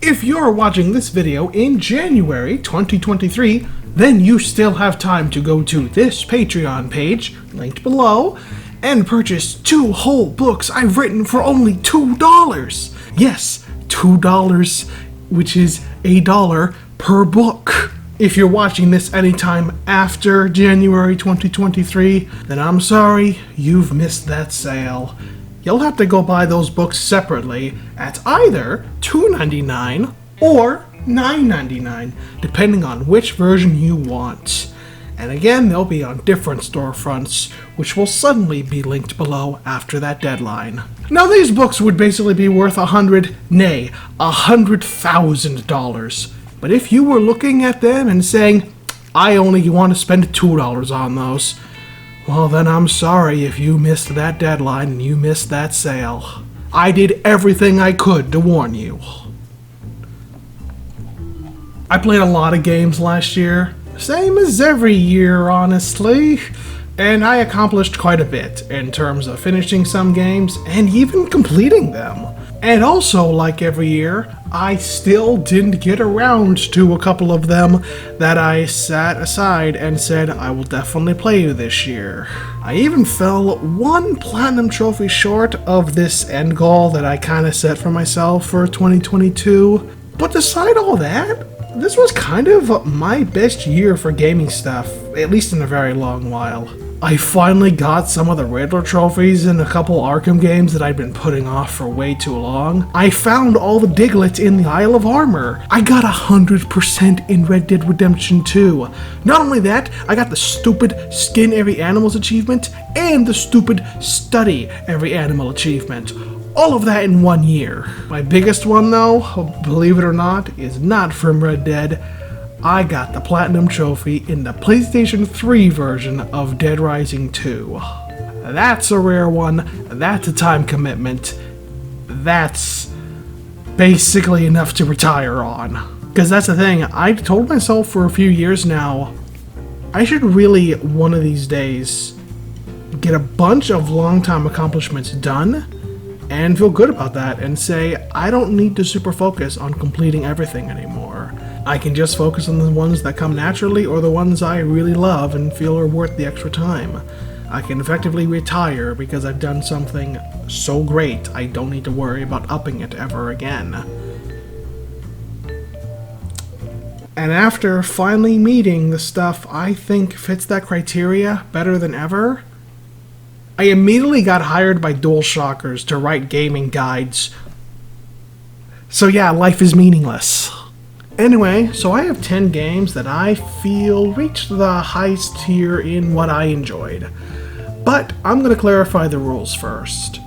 If you're watching this video in January 2023, then you still have time to go to this Patreon page, linked below, and purchase 2 whole books I've written for only $2. Yes, $2, which is $1 per book. If you're watching this anytime after January 2023, then I'm sorry, you've missed that sale. You'll have to go buy those books separately at either $2.99 or $9.99, depending on which version you want. And again, they'll be on different storefronts, which will suddenly be linked below after that deadline. Now, these books would basically be worth $100,000. But if you were looking at them and saying, I only want to spend $2 on those, well then I'm sorry if you missed that deadline and you missed that sale. I did everything I could to warn you. I played a lot of games last year. Same as every year, honestly, and I accomplished quite a bit in terms of finishing some games and even completing them. And also, like every year, I still didn't get around to a couple of them that I sat aside and said I will definitely play this year. I even fell 1 platinum trophy short of this end goal that I kinda set for myself for 2022. But beside all that, this was kind of my best year for gaming stuff, at least in a very long while. I finally got some of the Riddler trophies in a couple Arkham games that I'd been putting off for way too long. I found all the Diglets in the Isle of Armor. I got 100% in Red Dead Redemption 2. Not only that, I got the stupid Skin Every Animals achievement and the stupid Study Every Animal achievement. All of that in 1 year. My biggest one, though, believe it or not, is not from Red Dead. I got the Platinum Trophy in the PlayStation 3 version of Dead Rising 2. That's a rare one, that's a time commitment, that's basically enough to retire on. Because that's the thing, I told myself for a few years now, I should really, one of these days, get a bunch of long-time accomplishments done, and feel good about that, and say, I don't need to super focus on completing everything anymore. I can just focus on the ones that come naturally or the ones I really love and feel are worth the extra time. I can effectively retire because I've done something so great I don't need to worry about upping it ever again. And after finally meeting the stuff I think fits that criteria better than ever, I immediately got hired by DualShockers to write gaming guides. So yeah, life is meaningless. Anyway, so I have 10 games that I feel reached the highest tier in what I enjoyed. But I'm going to clarify the rules first.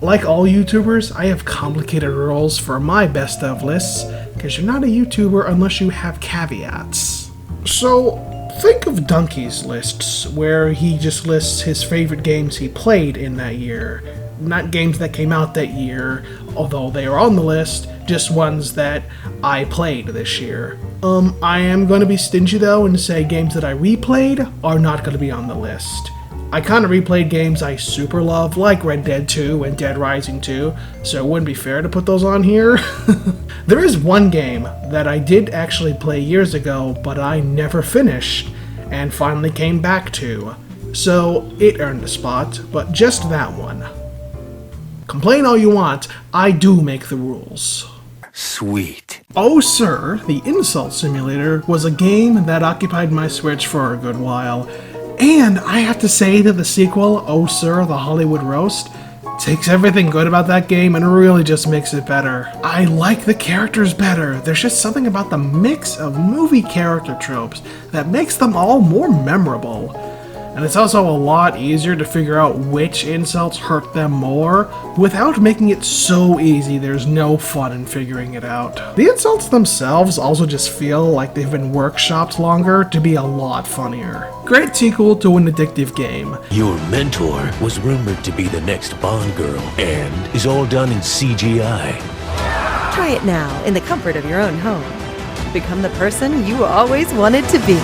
Like all YouTubers, I have complicated rules for my best of lists, because you're not a YouTuber unless you have caveats. So, think of Donkey's lists, where he just lists his favorite games he played in that year. Not games that came out that year, although they are on the list, just ones that I played this year. I am going to be stingy though and say games that I replayed are not going to be on the list. I kind of replayed games I super love, like Red Dead 2 and Dead Rising 2, so it wouldn't be fair to put those on here. There is one game that I did actually play years ago, but I never finished, and finally came back to. So it earned a spot, but just that one. Complain all you want, I do make the rules. Sweet. Oh Sir, the Insult Simulator was a game that occupied my Switch for a good while, and I have to say that the sequel, Oh Sir, the Hollywood Roast, takes everything good about that game and really just makes it better. I like the characters better. There's just something about the mix of movie character tropes that makes them all more memorable. And it's also a lot easier to figure out which insults hurt them more without making it so easy there's no fun in figuring it out. The insults themselves also just feel like they've been workshopped longer to be a lot funnier. Great sequel to an addictive game. Your mentor was rumored to be the next Bond girl and is all done in CGI. Try it now in the comfort of your own home. Become the person you always wanted to be.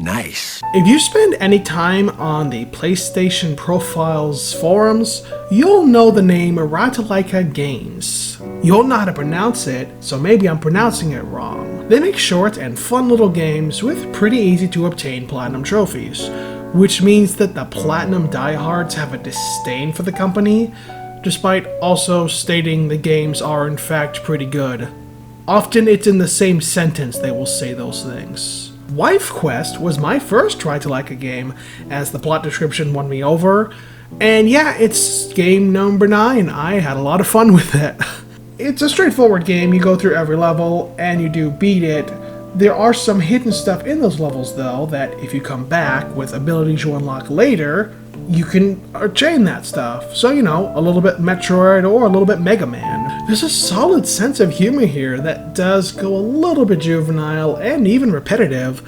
Nice. If you spend any time on the PlayStation Profiles forums, you'll know the name Ratalaika Games. You'll know how to pronounce it, so maybe I'm pronouncing it wrong. They make short and fun little games with pretty easy to obtain platinum trophies, which means that the platinum diehards have a disdain for the company, despite also stating the games are in fact pretty good. Often it's in the same sentence they will say those things. Wife Quest was my first try to like a game, as the plot description won me over, and yeah, it's game number 9. I had a lot of fun with it. It's a straightforward game, you go through every level, and you do beat it. There are some hidden stuff in those levels though, that if you come back with abilities you unlock later, you can chain that stuff. So, you know, a little bit Metroid or a little bit Mega Man. There's a solid sense of humor here that does go a little bit juvenile and even repetitive,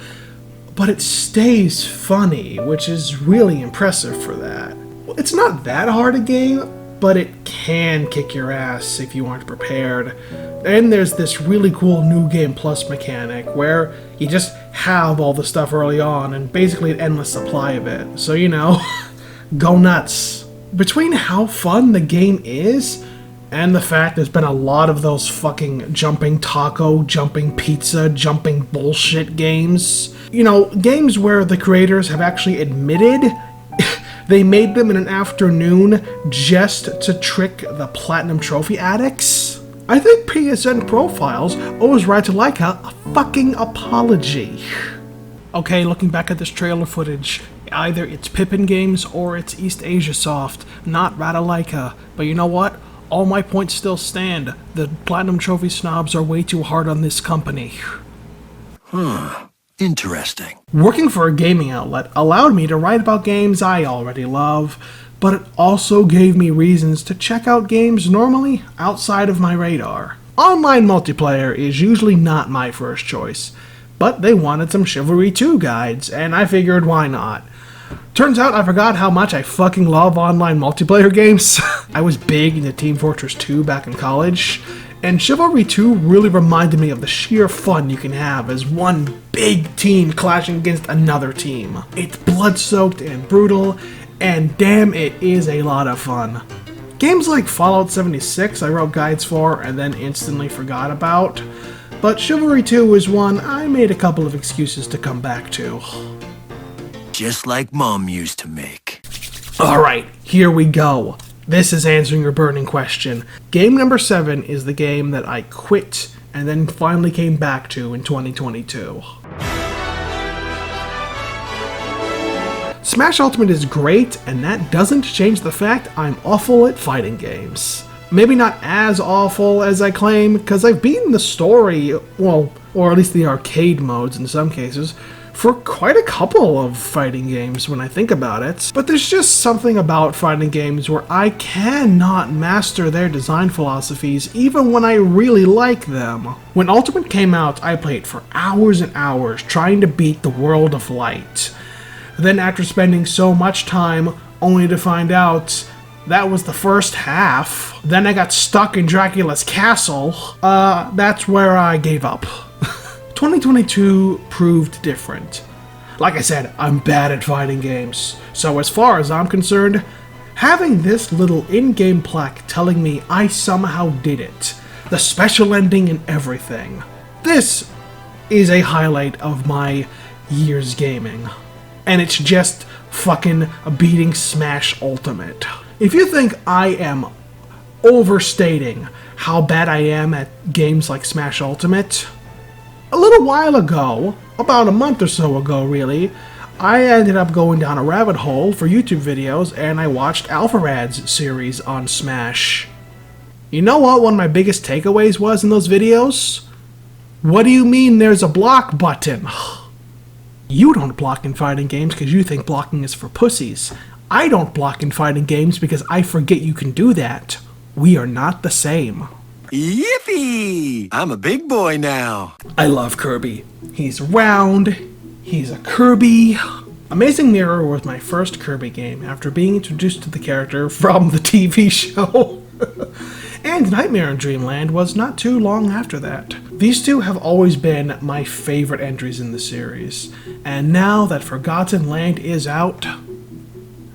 but it stays funny, which is really impressive for that. It's not that hard a game, but it can kick your ass if you aren't prepared. And there's this really cool New Game Plus mechanic where you just have all the stuff early on and basically an endless supply of it. So, you know, go nuts. Between how fun the game is and the fact there's been a lot of those fucking jumping taco, jumping pizza, jumping bullshit games. You know, games where the creators have actually admitted they made them in an afternoon just to trick the platinum trophy addicts. I think PSN Profiles owes Ratalaika a fucking apology. Okay, looking back at this trailer footage, either it's Pippin Games or it's East Asia Soft, not Ratalaika. But you know what? All my points still stand. The platinum trophy snobs are way too hard on this company. Interesting. Working for a gaming outlet allowed me to write about games I already love, but it also gave me reasons to check out games normally outside of my radar. Online multiplayer is usually not my first choice, but they wanted some Chivalry 2 guides, and I figured why not. Turns out I forgot how much I fucking love online multiplayer games. I was big into Team Fortress 2 back in college, and Chivalry 2 really reminded me of the sheer fun you can have as one big team clashing against another team. It's blood-soaked and brutal, and damn, it is a lot of fun. Games like Fallout 76 I wrote guides for and then instantly forgot about, but Chivalry 2 is one I made a couple of excuses to come back to. Just like Mom used to make. Alright, here we go. This is answering your burning question. Game number 7 is the game that I quit and then finally came back to in 2022. Smash Ultimate is great, and that doesn't change the fact I'm awful at fighting games. Maybe not as awful as I claim, because I've beaten the story, well, or at least the arcade modes in some cases, for quite a couple of fighting games when I think about it. But there's just something about fighting games where I cannot master their design philosophies even when I really like them. When Ultimate came out, I played for hours and hours trying to beat the World of Light. Then after spending so much time only to find out that was the first half, then I got stuck in Dracula's castle, that's where I gave up. 2022 proved different. Like I said, I'm bad at fighting games, so as far as I'm concerned, having this little in-game plaque telling me I somehow did it, the special ending and everything, this is a highlight of my year's gaming. And it's just fucking beating Smash Ultimate. If you think I am overstating how bad I am at games like Smash Ultimate, a little while ago, about a month or so ago really, I ended up going down a rabbit hole for YouTube videos and I watched Alpharad's series on Smash. You know what one of my biggest takeaways was in those videos? What do you mean there's a block button? You don't block in fighting games because you think blocking is for pussies. I don't block in fighting games because I forget you can do that. We are not the same. Yippee! I'm a big boy now. I love Kirby. He's round. He's a Kirby. Amazing Mirror was my first Kirby game after being introduced to the character from the TV show. And Nightmare in Dreamland was not too long after that. These two have always been my favorite entries in the series, and now that Forgotten Land is out,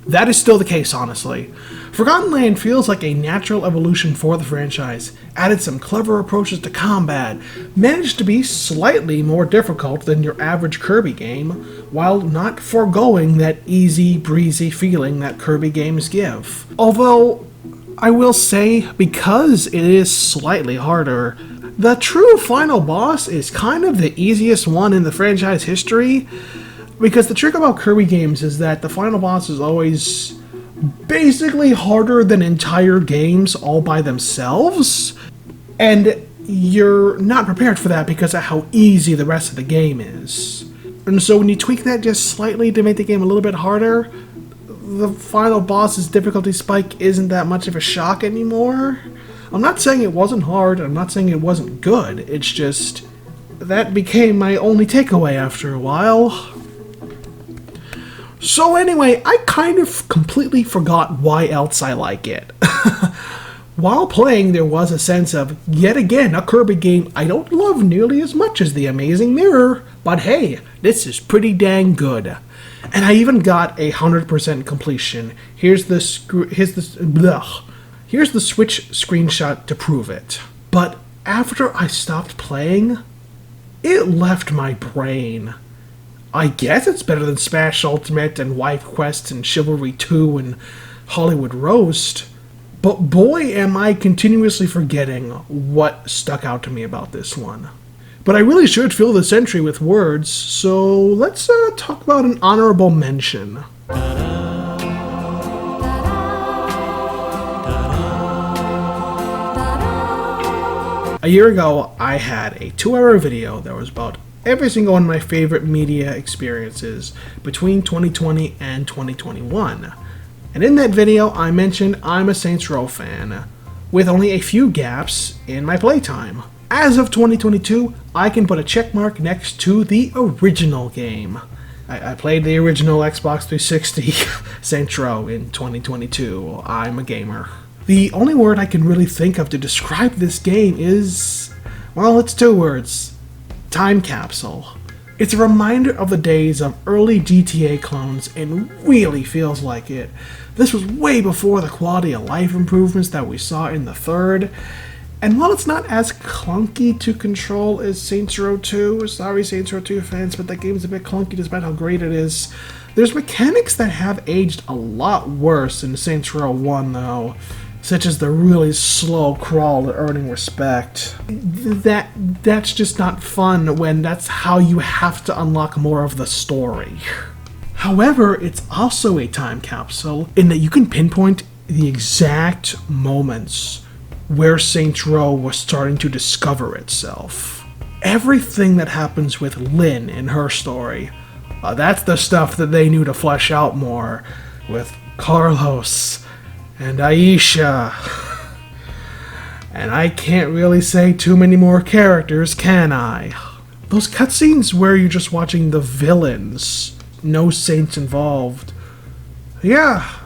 that is still the case, honestly. Forgotten Land feels like a natural evolution for the franchise, added some clever approaches to combat, managed to be slightly more difficult than your average Kirby game, while not foregoing that easy breezy feeling that Kirby games give. Although, I will say, because it is slightly harder, the true final boss is kind of the easiest one in the franchise history, because the trick about Kirby games is that the final boss is always basically harder than entire games all by themselves, and you're not prepared for that because of how easy the rest of the game is. And so when you tweak that just slightly to make the game a little bit harder, the final boss's difficulty spike isn't that much of a shock anymore. I'm not saying it wasn't hard, I'm not saying it wasn't good, it's just that became my only takeaway after a while. So anyway, I kind of completely forgot why else I like it. While playing, there was a sense of, yet again, a Kirby game I don't love nearly as much as The Amazing Mirror, but hey, this is pretty dang good. And I even got 100% completion. Here's the Switch screenshot to prove it. But after I stopped playing, it left my brain. I guess it's better than Smash Ultimate and Wife Quest and Chivalry 2 and Hollywood Roast, but boy am I continuously forgetting what stuck out to me about this one. But I really should fill this entry with words, so let's talk about an honorable mention. A year ago, I had a 2-hour video that was about every single one of my favorite media experiences between 2020 and 2021. And in that video, I mentioned I'm a Saints Row fan, with only a few gaps in my playtime. As of 2022, I can put a checkmark next to the original game. I played the original Xbox 360 Saints Row in 2022. I'm a gamer. The only word I can really think of to describe this game is, well, it's 2 words. Time capsule. It's a reminder of the days of early GTA clones and really feels like it. This was way before the quality of life improvements that we saw in the third, and while it's not as clunky to control as Saints Row 2, sorry Saints Row 2 fans, but that game's a bit clunky despite how great it is, there's mechanics that have aged a lot worse in Saints Row 1 though, such as the really slow crawl to earning respect. That's just not fun when that's how you have to unlock more of the story. However, it's also a time capsule in that you can pinpoint the exact moments where Saints Row was starting to discover itself. Everything that happens with Lynn in her story, that's the stuff that they knew to flesh out more with Carlos and Aisha. And I can't really say too many more characters, can I? Those cutscenes where you're just watching the villains, no saints involved. Yeah,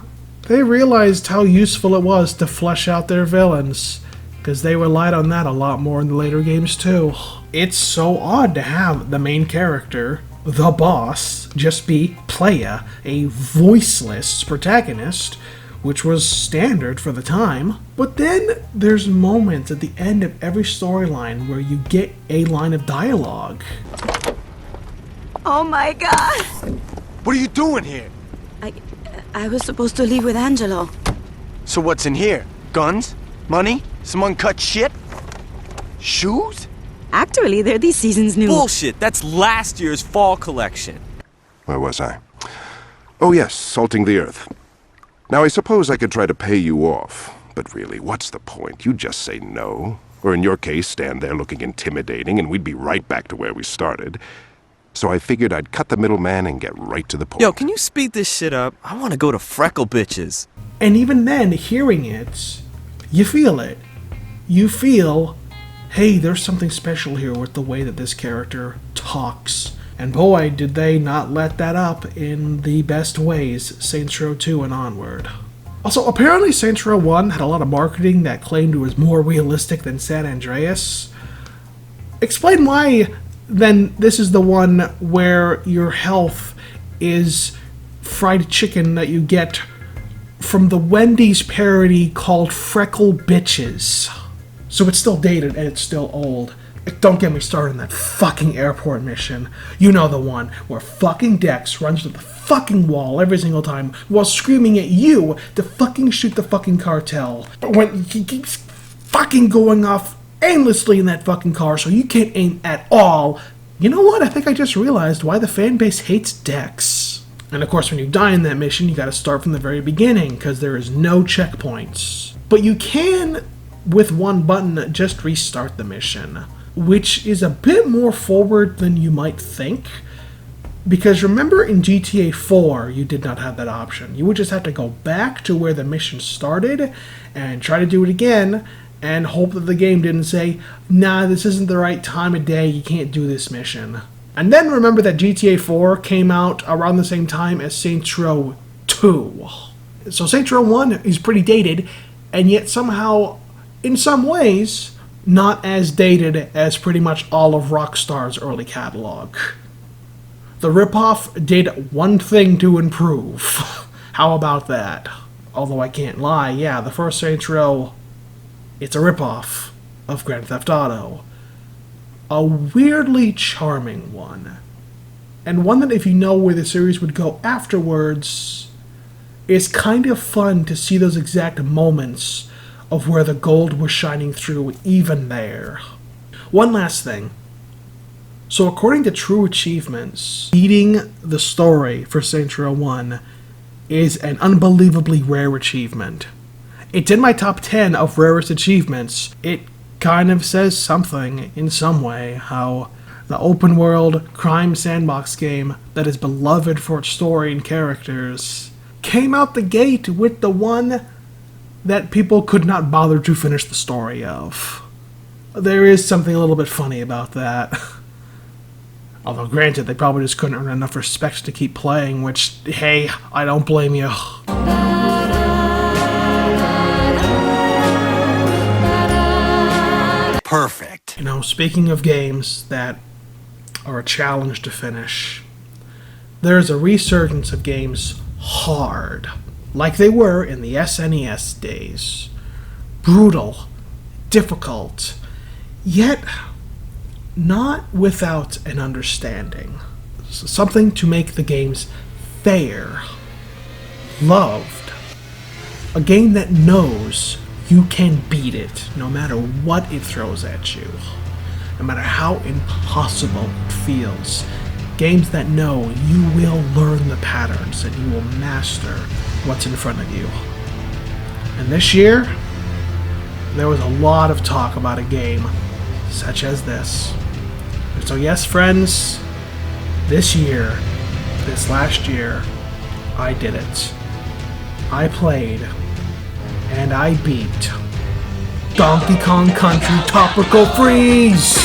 they realized how useful it was to flesh out their villains, because they relied on that a lot more in the later games too. It's so odd to have the main character, the boss, just be Playa, a voiceless protagonist, which was standard for the time. But then there's moments at the end of every storyline where you get a line of dialogue. Oh my god! What are you doing here? I was supposed to leave with Angelo. So what's in here? Guns? Money? Some uncut shit? Shoes? Actually, they're this season's new. Bullshit, that's last year's fall collection. Where was I? Oh yes, salting the earth. Now I suppose I could try to pay you off, but really, what's the point? You just say no. Or in your case, stand there looking intimidating and we'd be right back to where we started. So I figured I'd cut the middleman and get right to the point. Yo, can you speed this shit up? I want to go to Freckle Bitches. And even then, hearing it, you feel it. You feel, hey, there's something special here with the way that this character talks. And boy, did they not let that up in the best ways, Saints Row 2 and onward. Also, apparently Saints Row 1 had a lot of marketing that claimed it was more realistic than San Andreas. Explain why, then, this is the one where your health is fried chicken that you get from the Wendy's parody called Freckle Bitches. So it's still dated and it's still old. Don't get me started on that fucking airport mission. You know the one where fucking Dex runs to the fucking wall every single time while screaming at you to fucking shoot the fucking cartel. But when he keeps fucking going off aimlessly in that fucking car so you can't aim at all. You know what? I think I just realized why the fan base hates Dex. And of course when you die in that mission you gotta start from the very beginning because there is no checkpoints. But you can, with one button, just restart the mission, which is a bit more forward than you might think. Because remember in GTA 4, you did not have that option. You would just have to go back to where the mission started and try to do it again and hope that the game didn't say, nah, this isn't the right time of day, you can't do this mission. And then remember that GTA 4 came out around the same time as Saints Row 2. So Saints Row 1 is pretty dated, and yet somehow, in some ways, not as dated as pretty much all of Rockstar's early catalog. The ripoff did one thing to improve. How about that? Although I can't lie, yeah, the first Saints Row, it's a ripoff of Grand Theft Auto. A weirdly charming one. And one that if you know where the series would go afterwards, it's kind of fun to see those exact moments of where the gold was shining through even there. One last thing. So according to True Achievements, beating the story for Saints Row 1 is an unbelievably rare achievement. It's in my top 10 of rarest achievements. It kind of says something, in some way, how the open world crime sandbox game that is beloved for its story and characters came out the gate with the one that people could not bother to finish the story of. There is something a little bit funny about that. Although granted, they probably just couldn't earn enough respect to keep playing, which, hey, I don't blame you. Perfect. You know, speaking of games that are a challenge to finish, there's a resurgence of games hard, like they were in the SNES days. Brutal, difficult, yet not without an understanding. Something to make the games fair, loved. A game that knows you can beat it, no matter what it throws at you. No matter how impossible it feels. Games that know you will learn the patterns and you will master what's in front of you. And this year, there was a lot of talk about a game such as this. And so yes, friends, this last year, I did it. I played and I beat Donkey Kong Country Tropical Freeze!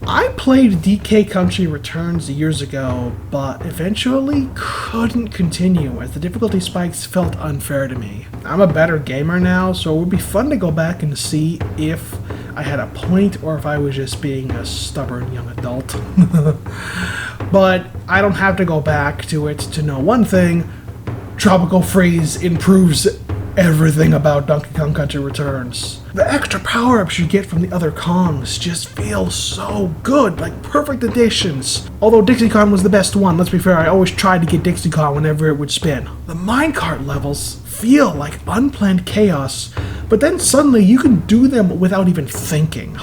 I played DK Country Returns years ago, but eventually couldn't continue as the difficulty spikes felt unfair to me. I'm a better gamer now, so it would be fun to go back and see if I had a point or if I was just being a stubborn young adult. But I don't have to go back to it to know one thing: Tropical Freeze improves everything about Donkey Kong Country Returns. The extra power-ups you get from the other Kongs just feel so good, like perfect additions. Although Dixie Kong was the best one, let's be fair, I always tried to get Dixie Kong whenever it would spin. The minecart levels feel like unplanned chaos, but then suddenly you can do them without even thinking.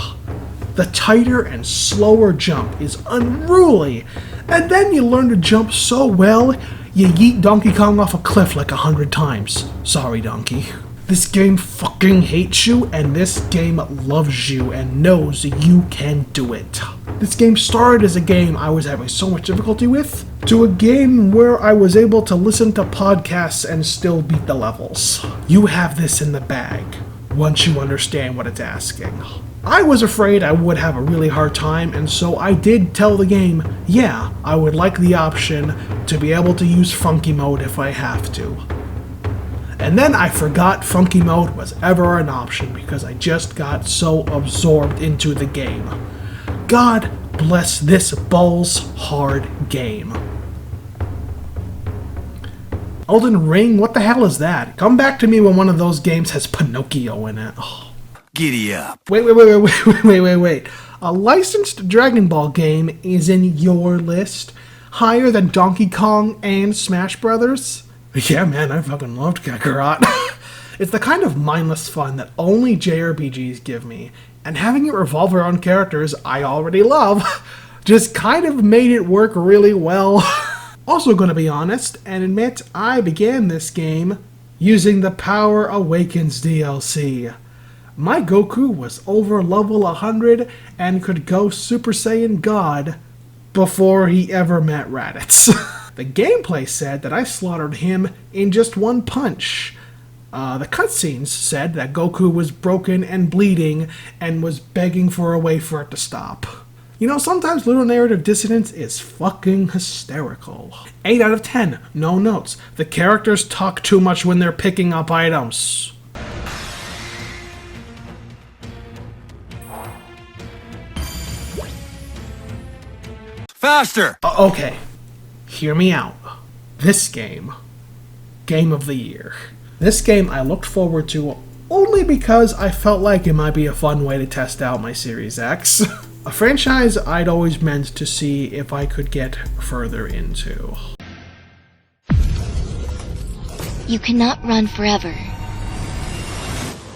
The tighter and slower jump is unruly, and then you learn to jump so well, you yeet Donkey Kong off a cliff like 100 times. Sorry, Donkey. This game fucking hates you, and this game loves you and knows you can do it. This game started as a game I was having so much difficulty with, to a game where I was able to listen to podcasts and still beat the levels. You have this in the bag, once you understand what it's asking. I was afraid I would have a really hard time, and so I did tell the game, yeah, I would like the option to be able to use funky mode if I have to. And then I forgot funky mode was ever an option because I just got so absorbed into the game. God bless this balls hard game. Elden Ring, what the hell is that? Come back to me when one of those games has Pinocchio in it. Oh. Giddy up. Wait. A licensed Dragon Ball game is in your list? Higher than Donkey Kong and Smash Brothers? Yeah, man, I fucking loved Kakarot. It's the kind of mindless fun that only JRPGs give me, and having it revolve around characters I already love just kind of made it work really well. Also gonna be honest and admit I began this game using the Power Awakens DLC. My Goku was over level 100 and could go Super Saiyan God before he ever met Raditz. The gameplay said that I slaughtered him in just one punch. The cutscenes said that Goku was broken and bleeding and was begging for a way for it to stop. You know, sometimes little narrative dissonance is fucking hysterical. 8 out of 10, no notes. The characters talk too much when they're picking up items. Faster! Okay, hear me out. This game of the year. This game I looked forward to only because I felt like it might be a fun way to test out my Series X. A franchise I'd always meant to see if I could get further into. You cannot run forever.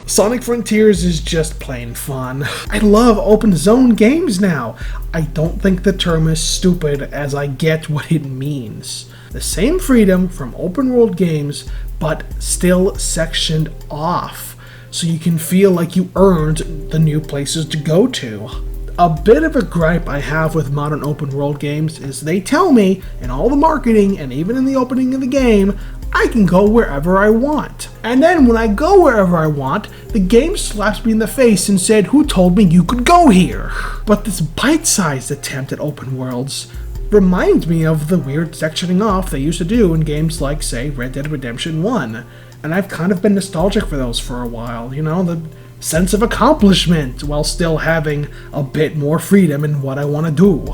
Sonic Frontiers is just plain fun. I love open zone games now. I don't think the term is stupid as I get what it means. The same freedom from open world games, but still sectioned off, so you can feel like you earned the new places to go to. A bit of a gripe I have with modern open world games is they tell me, in all the marketing and even in the opening of the game, I can go wherever I want. And then when I go wherever I want, the game slaps me in the face and said, who told me you could go here? But this bite-sized attempt at open worlds reminds me of the weird sectioning off they used to do in games like, say, Red Dead Redemption 1. And I've kind of been nostalgic for those for a while, you know, the sense of accomplishment while still having a bit more freedom in what I want to do.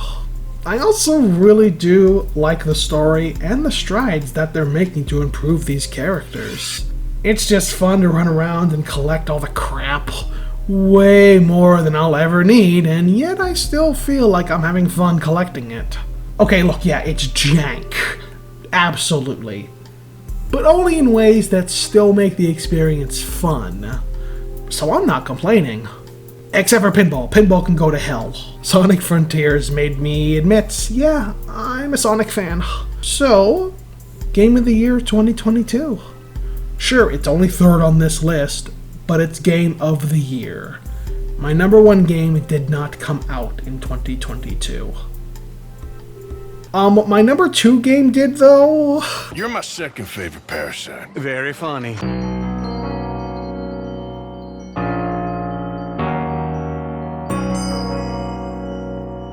I also really do like the story and the strides that they're making to improve these characters. It's just fun to run around and collect all the crap. Way more than I'll ever need, and yet I still feel like I'm having fun collecting it. Okay, look, yeah, it's jank. Absolutely. But only in ways that still make the experience fun. So I'm not complaining. Except for pinball. Pinball can go to hell. Sonic Frontiers made me admit, yeah, I'm a Sonic fan. So, Game of the Year 2022. Sure, it's only third on this list, but it's Game of the Year. My number one game did not come out in 2022. What my number two game did, though... You're my second favorite parasite. Very funny.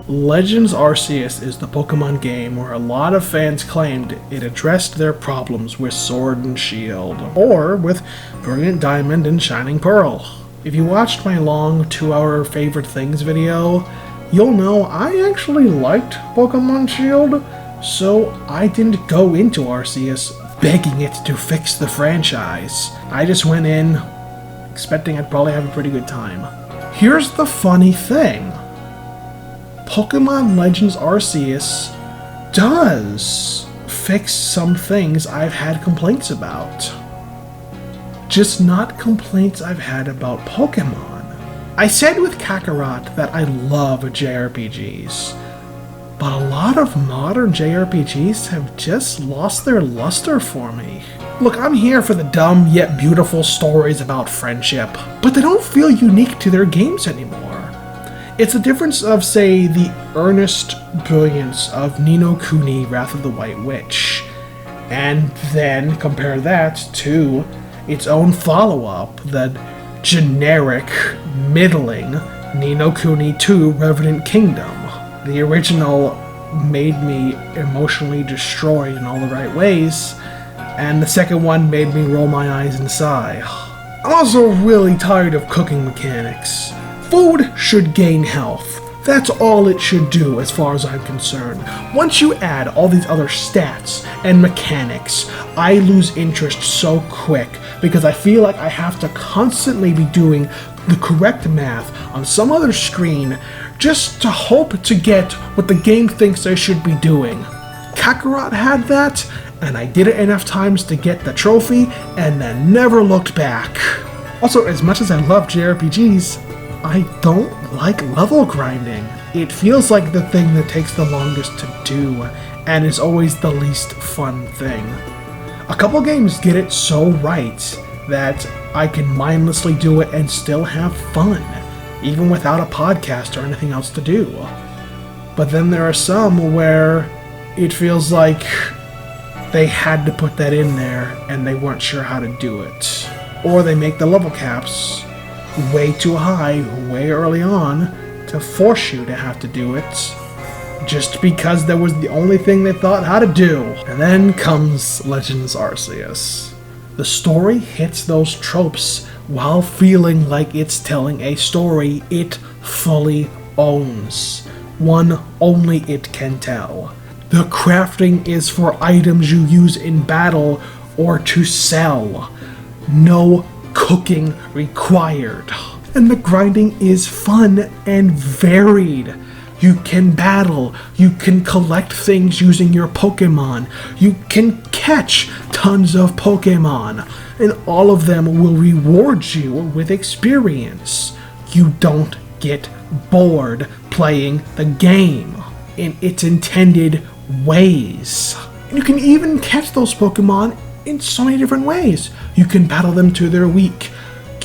Legends Arceus is the Pokemon game where a lot of fans claimed it addressed their problems with Sword and Shield, or with Brilliant Diamond and Shining Pearl. If you watched my long 2-hour favorite things video, you'll know I actually liked Pokemon Shield, so I didn't go into Arceus begging it to fix the franchise. I just went in expecting I'd probably have a pretty good time. Here's the funny thing. Pokemon Legends Arceus does fix some things I've had complaints about. Just not complaints I've had about Pokemon. I said with Kakarot that I love JRPGs, but a lot of modern JRPGs have just lost their luster for me. Look, I'm here for the dumb yet beautiful stories about friendship, but they don't feel unique to their games anymore. It's the difference of, say, the earnest brilliance of Ni no Kuni Wrath of the White Witch, and then compare that to its own follow-up, the generic, middling Ni no Kuni 2 Revenant Kingdom. The original made me emotionally destroyed in all the right ways, and the second one made me roll my eyes and sigh. I'm also really tired of cooking mechanics. Food should gain health. That's all it should do as far as I'm concerned. Once you add all these other stats and mechanics, I lose interest so quick because I feel like I have to constantly be doing the correct math on some other screen just to hope to get what the game thinks I should be doing. Kakarot had that, and I did it enough times to get the trophy and then never looked back. Also, as much as I love JRPGs, I don't like level grinding. It feels like the thing that takes the longest to do, and is always the least fun thing. A couple games get it so right that I can mindlessly do it and still have fun, even without a podcast or anything else to do. But then there are some where it feels like they had to put that in there and they weren't sure how to do it. Or they make the level caps way too high, way early on, to force you to have to do it, just because that was the only thing they thought how to do. And then comes Legends Arceus. The story hits those tropes while feeling like it's telling a story it fully owns. One only it can tell. The crafting is for items you use in battle or to sell. No cooking required. And the grinding is fun and varied. You can battle, you can collect things using your Pokemon, you can catch tons of Pokemon, and all of them will reward you with experience. You don't get bored playing the game in its intended ways. And you can even catch those Pokemon in so many different ways. You can battle them to their weak.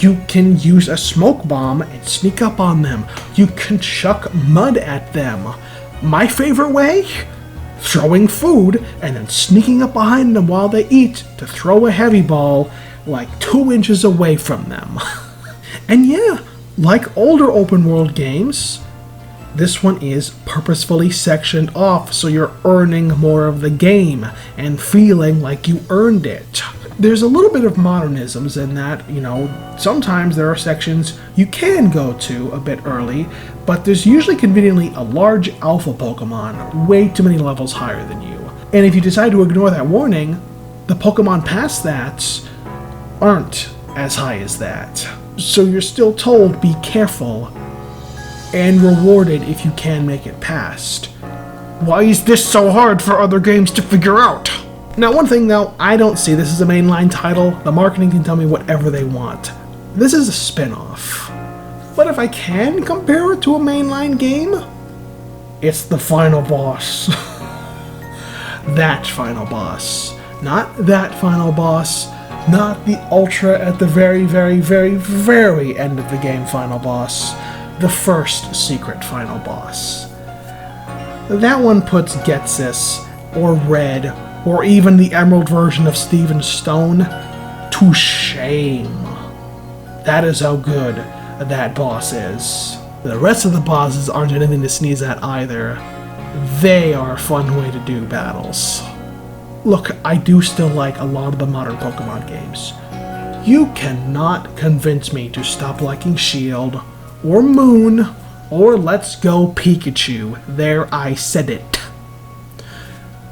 You can use a smoke bomb and sneak up on them. You can chuck mud at them. My favorite way? Throwing food and then sneaking up behind them while they eat to throw a heavy ball like 2 inches away from them. And yeah, like older open world games, this one is purposefully sectioned off so you're earning more of the game and feeling like you earned it. There's a little bit of modernisms in that, sometimes there are sections you can go to a bit early, but there's usually conveniently a large alpha Pokemon way too many levels higher than you. And if you decide to ignore that warning, the Pokemon past that aren't as high as that. So you're still told be careful and rewarded if you can make it past. Why is this so hard for other games to figure out? Now, one thing though, I don't see this as a mainline title. The marketing can tell me whatever they want. This is a spin-off. But if I can compare it to a mainline game, it's the final boss. That final boss. Not that final boss. Not the ultra at the very, very, very, very end of the game final boss. The first secret final boss. That one puts Getsis, or Red, or even the Emerald version of Steven Stone to shame. That is how good that boss is. The rest of the bosses aren't anything to sneeze at either. They are a fun way to do battles. Look, I do still like a lot of the modern Pokemon games. You cannot convince me to stop liking Shield, or Moon, or Let's Go Pikachu. There, I said it.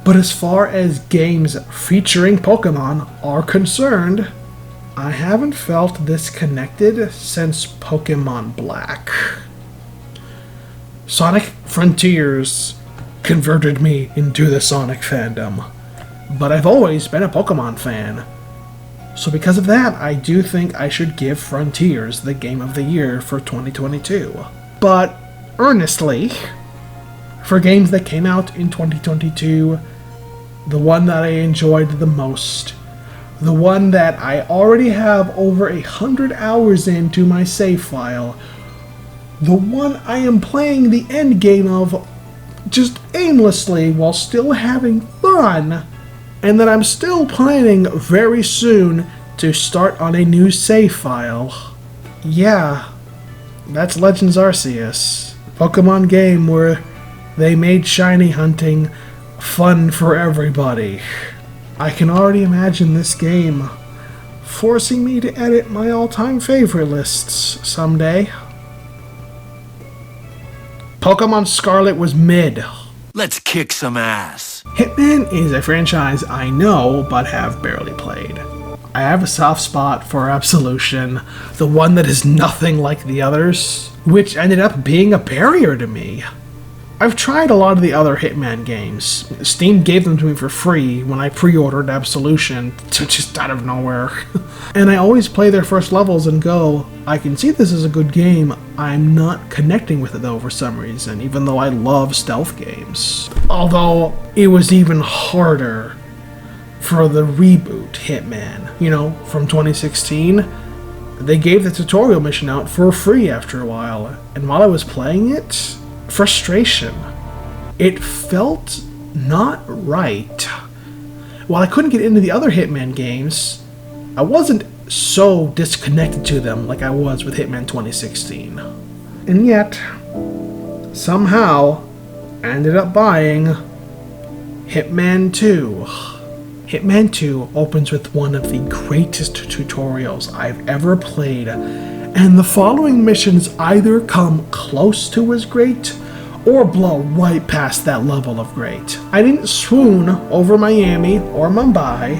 But as far as games featuring Pokemon are concerned, I haven't felt this connected since Pokemon Black. Sonic Frontiers converted me into the Sonic fandom, but I've always been a Pokemon fan. So because of that, I do think I should give Frontiers the Game of the Year for 2022. But earnestly, for games that came out in 2022, the one that I enjoyed the most, the one that I already have over 100 hours into my save file, the one I am playing the end game of just aimlessly while still having fun, and that I'm still planning very soon to start on a new save file. Yeah, that's Legends Arceus, a Pokemon game where they made shiny hunting fun for everybody. I can already imagine this game forcing me to edit my all-time favorite lists someday. Pokemon Scarlet was mid. Let's kick some ass. Hitman is a franchise I know but have barely played. I have a soft spot for Absolution, the one that is nothing like the others, which ended up being a barrier to me. I've tried a lot of the other Hitman games. Steam gave them to me for free when I pre-ordered Absolution, just out of nowhere. And I always play their first levels and go, I can see this is a good game, I'm not connecting with it though for some reason, even though I love stealth games. Although, it was even harder for the reboot Hitman, from 2016. They gave the tutorial mission out for free after a while, and while I was playing it, frustration. It felt not right. While I couldn't get into the other Hitman games, I wasn't so disconnected to them like I was with Hitman 2016. And yet, somehow, I ended up buying Hitman 2. Hitman 2 opens with one of the greatest tutorials I've ever played, and the following missions either come close to as great or blow right past that level of great. I didn't swoon over Miami or Mumbai,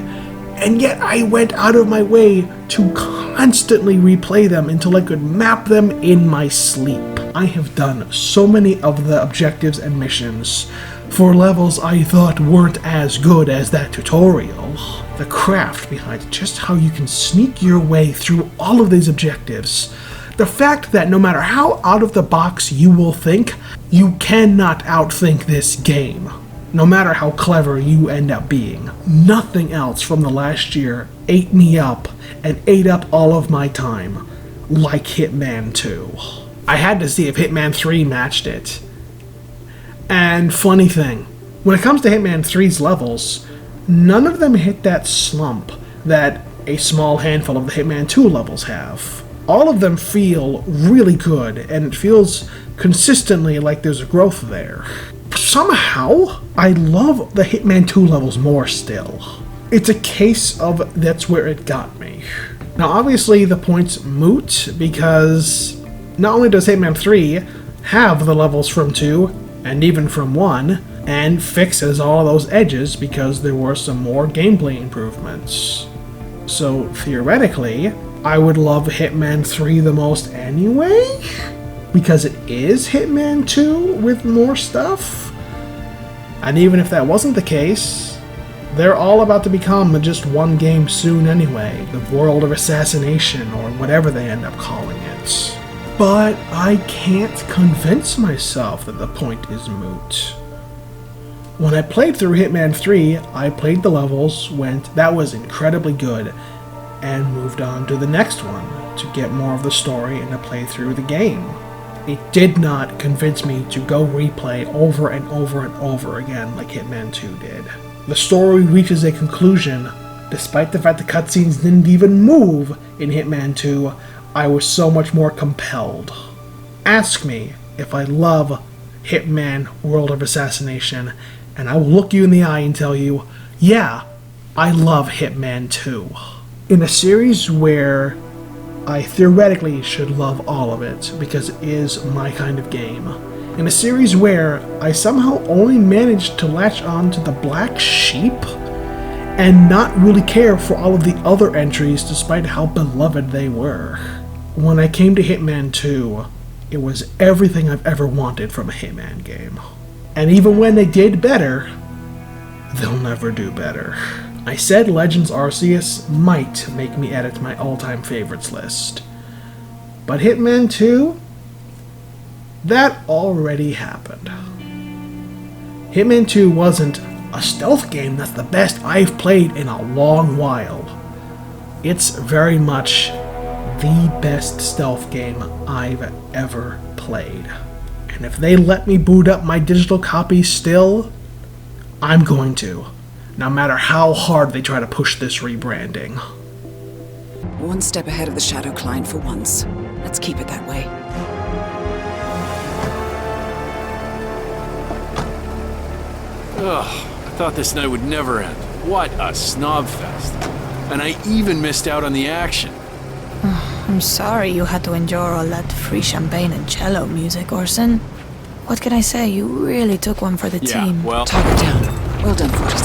and yet I went out of my way to constantly replay them until I could map them in my sleep. I have done so many of the objectives and missions for levels I thought weren't as good as that tutorial. The craft behind just how you can sneak your way through all of these objectives. The fact that no matter how out of the box you will think, you cannot outthink this game. No matter how clever you end up being. Nothing else from the last year ate me up and ate up all of my time like Hitman 2. I had to see if Hitman 3 matched it. And funny thing, when it comes to Hitman 3's levels, none of them hit that slump that a small handful of the Hitman 2 levels have. All of them feel really good, and it feels consistently like there's a growth there. Somehow, I love the Hitman 2 levels more still. It's a case of that's where it got me. Now obviously the point's moot, because not only does Hitman 3 have the levels from 2, and even from 1, and fixes all of those edges because there were some more gameplay improvements. So theoretically, I would love Hitman 3 the most anyway, because it is Hitman 2 with more stuff. And even if that wasn't the case, they're all about to become just one game soon anyway, the World of Assassination or whatever they end up calling it. But I can't convince myself that the point is moot. When I played through Hitman 3, I played the levels, went, that was incredibly good, and moved on to the next one to get more of the story and to play through the game. It did not convince me to go replay over and over and over again like Hitman 2 did. The story reaches a conclusion, despite the fact the cutscenes didn't even move in Hitman 2. I was so much more compelled. Ask me if I love Hitman World of Assassination, and I will look you in the eye and tell you, yeah, I love Hitman 2. In a series where I theoretically should love all of it, because it is my kind of game. In a series where I somehow only managed to latch on to the black sheep, and not really care for all of the other entries despite how beloved they were. When I came to Hitman 2, it was everything I've ever wanted from a Hitman game. And even when they did better, they'll never do better. I said Legends Arceus might make me edit my all-time favorites list. But Hitman 2? That already happened. Hitman 2 wasn't a stealth game that's the best I've played in a long while. It's very much the best stealth game I've ever played. And if they let me boot up my digital copy still, I'm going to. No matter how hard they try to push this rebranding. One step ahead of the Shadow Client for once. Let's keep it that way. I thought this night would never end. What a snob fest. And I even missed out on the action. I'm sorry you had to endure all that free champagne and cello music, Orson. What can I say? You really took one for the Yeah, team. well... Talk it down. Well done, Forrest.